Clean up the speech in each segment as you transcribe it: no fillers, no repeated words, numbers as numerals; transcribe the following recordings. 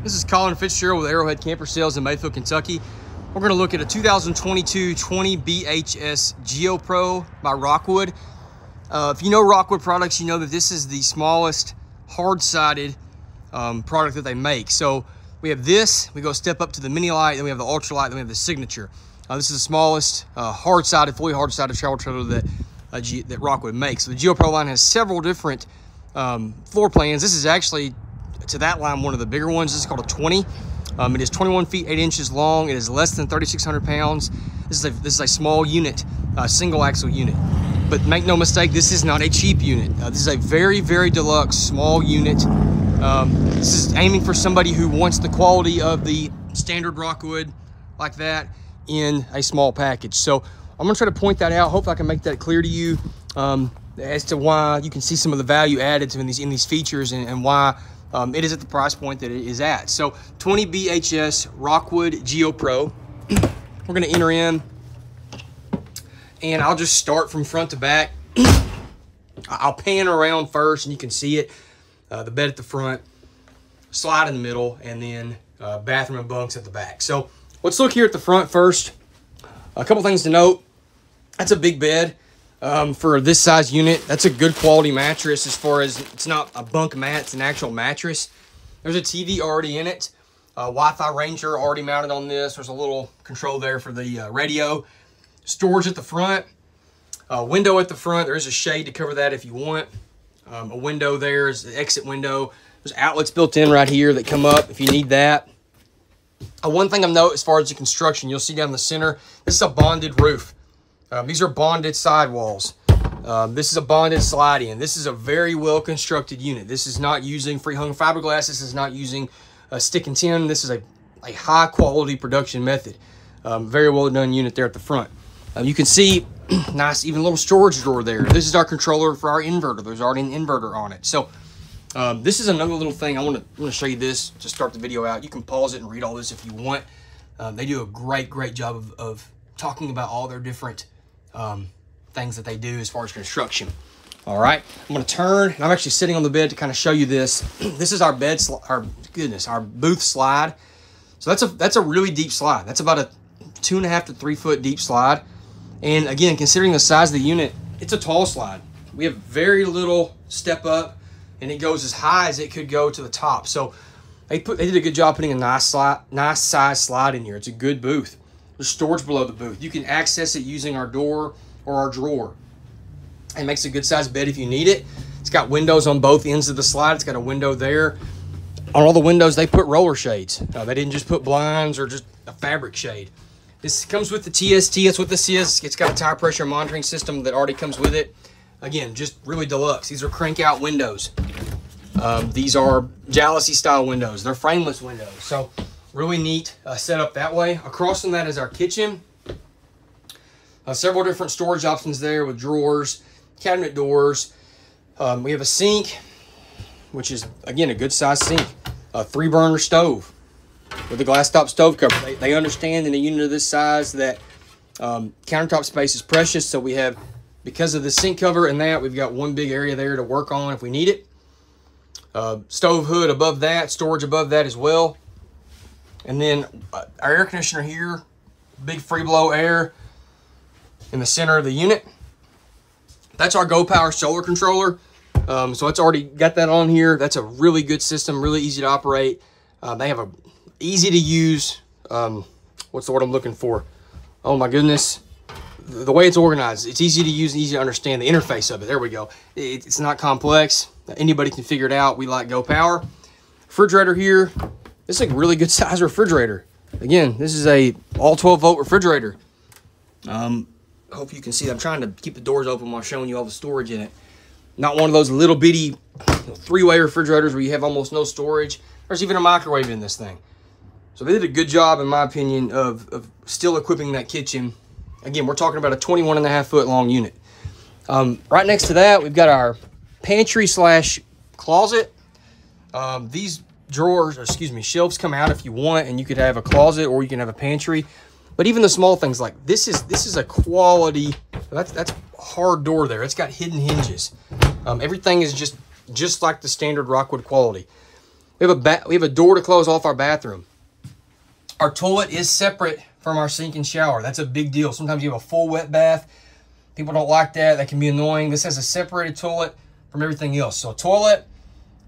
This is Colin Fitzgerald with Arrowhead Camper Sales in Mayfield, Kentucky. We're going to look at a 2022 20 BHS Geo-Pro by Rockwood. If you know Rockwood products, you know that this is the smallest hard-sided product that they make. So we have this, we go a step up to the mini light, then we have the ultra light, then we have the signature. This is the smallest hard-sided, fully hard-sided travel trailer that Rockwood makes. So the Geo-Pro line has several different floor plans. This is actually, to that line, one of the bigger ones. This is called a 20. It is 21 feet 8 inches long. It is less than 3,600 pounds. This is a small unit, single axle unit. But make no mistake, this is not a cheap unit. This is a very, very deluxe small unit. This is aiming for somebody who wants the quality of the standard Rockwood like that in a small package. So I'm gonna try to point that out. Hopefully I can make that clear to you as to why you can see some of the value added in these features and why it is at the price point that it is at. So 20 BHS Rockwood Geo-Pro. We're gonna enter in, and I'll just start from front to back. I'll pan around first and you can see it. The bed at the front, slide in the middle, and then bathroom and bunks at the back. So let's look here at the front first. A couple things to note. That's a big bed for this size unit. That's a good quality mattress as far as it's not a bunk mat, it's an actual mattress. There's a TV already in it. Wi-Fi Ranger already mounted on this. There's a little control there for the radio. Storage at the front. Window at the front. There is a shade to cover that if you want. A window there is the exit window. There's outlets built in right here that come up if you need that. One thing I've noticed as far as the construction, you'll see down the center, this is a bonded roof. These are bonded sidewalls. This is a bonded slide-in. This is a very well-constructed unit. This is not using free-hung fiberglass. This is not using stick and tin. This is a high-quality production method. Very well-done unit there at the front. You can see nice, even little storage drawer there. This is our controller for our inverter. There's already an inverter on it. So this is another little thing. I want to show you this to start the video out. You can pause it and read all this if you want. They do a great job of talking about all their different things that they do as far as construction. All right, I'm going to turn, and I'm actually sitting on the bed to kind of show you this. This is our bed, our booth slide. So that's a really deep slide. That's about a 2.5 to 3 foot deep slide. And again, considering the size of the unit, it's a tall slide. We have very little step up, and it goes as high as it could go to the top. So they did a good job putting a nice size slide in here. It's a good booth. There's storage below the booth. You can access it using our door or our drawer. It makes a good sized bed if you need it. It's got windows on both ends of the slide. It's got a window there. On all the windows, they put roller shades. They didn't just put blinds or just a fabric shade. This comes with the TST. That's what this is. It's got a tire pressure monitoring system that already comes with it. Again, just really deluxe. These are crank out windows. These are jalousie style windows. They're frameless windows. So really neat setup that way. Across from that is our kitchen. Several different storage options there with drawers, cabinet doors. We have a sink, which is, again, a good size sink. A 3-burner stove with a glass top stove cover. They understand in a unit of this size that countertop space is precious. So we have, because of the sink cover and that, we've got one big area there to work on if we need it. Stove hood above that, storage above that as well. And then our air conditioner here, big free blow air in the center of the unit. That's our Go Power solar controller. So it's already got that on here. That's a really good system, really easy to operate. They have a easy to use, what's the word I'm looking for? Oh my goodness. The way it's organized, it's easy to use and easy to understand the interface of it. There we go. It's not complex. Anybody can figure it out. We like Go Power. Refrigerator here. This is a really good size refrigerator. Again, this is a all 12 volt refrigerator. Hope you can see. I'm trying to keep the doors open while showing you all the storage in it. Not one of those little bitty 3-way refrigerators where you have almost no storage. There's even a microwave in this thing. So they did a good job, in my opinion, of still equipping that kitchen. Again, we're talking about a 21.5 foot long unit. Right next to that, we've got our pantry slash closet. These drawers, or excuse me, shelves come out if you want, and you could have a closet or you can have a pantry. But even the small things like this is a quality. That's a hard door there. It's got hidden hinges. Everything is just like the standard Rockwood quality. We have a door to close off our bathroom. Our toilet is separate from our sink and shower. That's a big deal. Sometimes you have a full wet bath. People don't like that. That can be annoying. This has a separated toilet from everything else. So a toilet,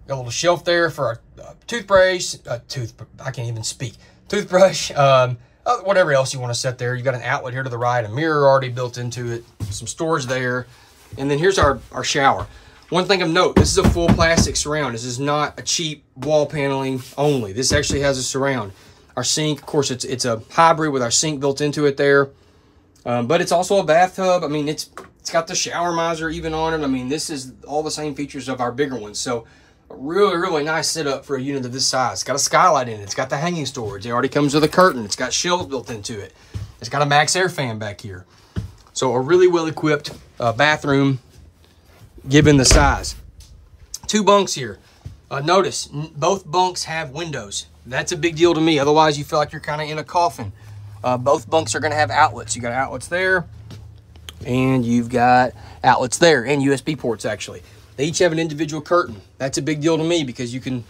got a little shelf there for a toothbrush, I can't even speak. Toothbrush, whatever else you want to set there. You got an outlet here to the right, a mirror already built into it, some storage there. And then here's our shower. One thing of note, this is a full plastic surround. This is not a cheap wall paneling only. This actually has a surround. Our sink, of course, it's a hybrid with our sink built into it there. But it's also a bathtub. I mean, it's got the shower miser even on it. I mean, this is all the same features of our bigger ones. So a really, really nice setup for a unit of this size. It's got a skylight in it. It's got the hanging storage. It already comes with a curtain. It's got shelves built into it. It's got a max air fan back here. So a really well-equipped bathroom given the size. 2 bunks here. Notice, both bunks have windows. That's a big deal to me. Otherwise, you feel like you're kind of in a coffin. Both bunks are going to have outlets. You got outlets there, and you've got outlets there, and USB ports, actually. They each have an individual curtain. That's a big deal to me because you can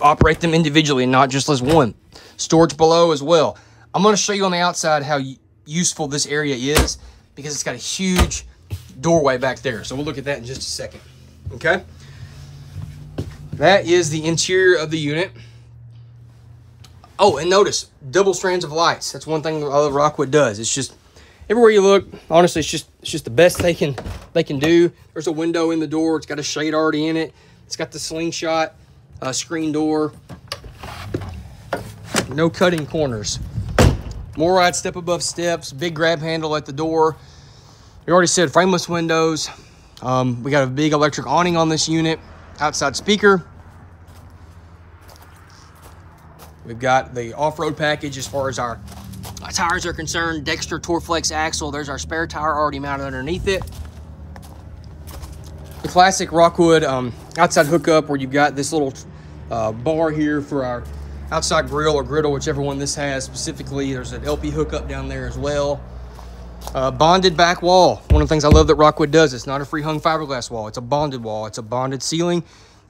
operate them individually and not just as one. Storage below as well. I'm going to show you on the outside how useful this area is because it's got a huge doorway back there. So we'll look at that in just a second. Okay? That is the interior of the unit. Oh, and notice, double strands of lights. That's one thing Rockwood does. It's just, everywhere you look, honestly, it's just the best they can do. There's a window in the door. It's got a shade already in it. It's got the slingshot screen door. No cutting corners. More ride step above steps. Big grab handle at the door. We already said frameless windows. We got a big electric awning on this unit. Outside speaker. We've got the off-road package as far as our tires are concerned. Dexter Torflex axle. There's our spare tire already mounted underneath it. The classic Rockwood outside hookup where you've got this little bar here for our outside grill or griddle, whichever one this has specifically. There's an LP hookup down there as well. Bonded back wall. One of the things I love that Rockwood does, it's not a free hung fiberglass wall. It's a bonded wall. It's a bonded ceiling,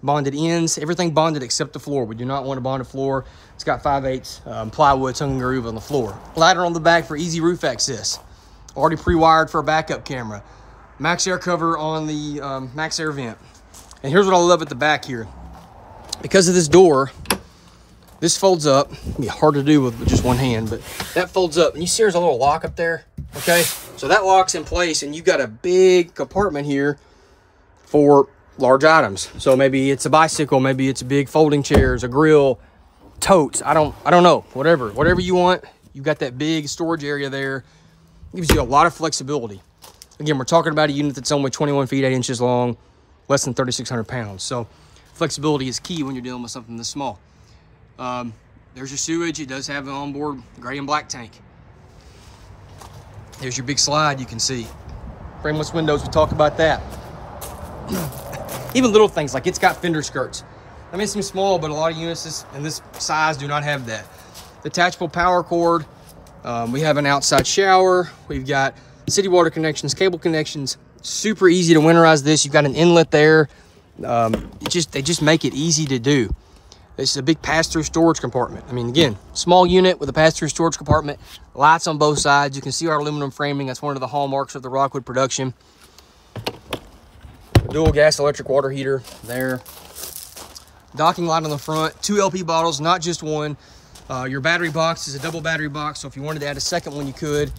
bonded ends, everything bonded except the floor. We do not want a bonded floor. It's got 5/8 plywood tongue and groove on the floor. Ladder on the back for easy roof access. Already pre-wired for a backup camera. Max air cover on the max air vent. And here's what I love at the back here. Because of this door, this folds up. It'd be hard to do with just one hand, but that folds up. And you see there's a little lock up there, okay? So that locks in place, and you've got a big compartment here for large items. So maybe it's a bicycle, maybe it's big folding chairs, a grill, totes. I don't know. Whatever you want. You've got that big storage area there. It gives you a lot of flexibility. Again, we're talking about a unit that's only 21 feet 8 inches long, less than 3,600 pounds. So flexibility is key when you're dealing with something this small. There's your sewage. It does have an onboard gray and black tank. There's your big slide you can see. Frameless windows, we talked about that. Even little things like it's got fender skirts. I mean, it seems small, but a lot of units in this size do not have that. Detachable power cord. We have an outside shower. We've got city water connections, cable connections. Super easy to winterize this. You've got an inlet there. They just make it easy to do. This is a big pass-through storage compartment. I mean, again, small unit with a pass-through storage compartment. Lights on both sides. You can see our aluminum framing. That's one of the hallmarks of the Rockwood production. Dual gas electric water heater there. Docking light on the front. 2 LP bottles, not just one. Your battery box is a double battery box, so if you wanted to add a second one, you could.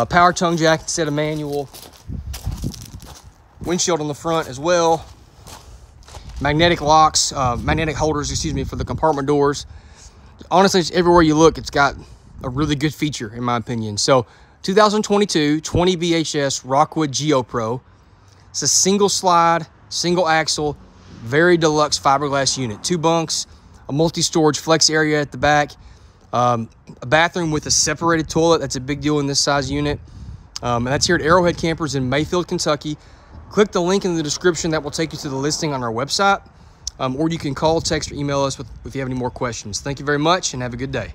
Power tongue jack instead of manual. Windshield on the front as well. Magnetic locks, magnetic holders, excuse me, for the compartment doors. Honestly, it's everywhere you look, it's got a really good feature, in my opinion. So, 2022 20 BHS Rockwood Geo-Pro. It's a single slide, single axle, very deluxe fiberglass unit. 2 bunks, a multi-storage flex area at the back, a bathroom with a separated toilet. That's a big deal in this size unit. And that's here at Arrowhead Campers in Mayfield, Kentucky. Click the link in the description that will take you to the listing on our website. Or you can call, text, or email us if you have any more questions. Thank you very much and have a good day.